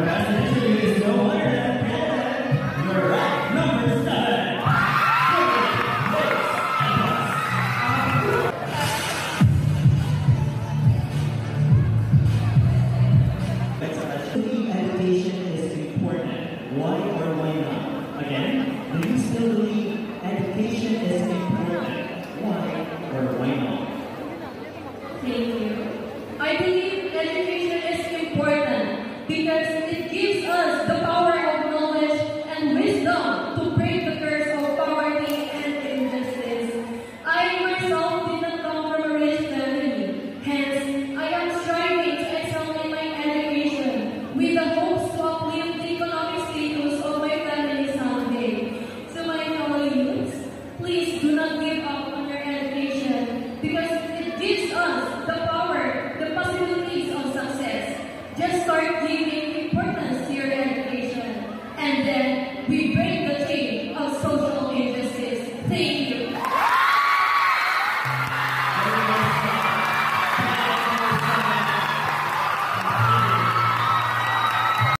best interview is no other than Kevin. You're right, number 7. Education is important. Why or why not? Again, do you still believe education is important? Why or why not? Thank you. I believe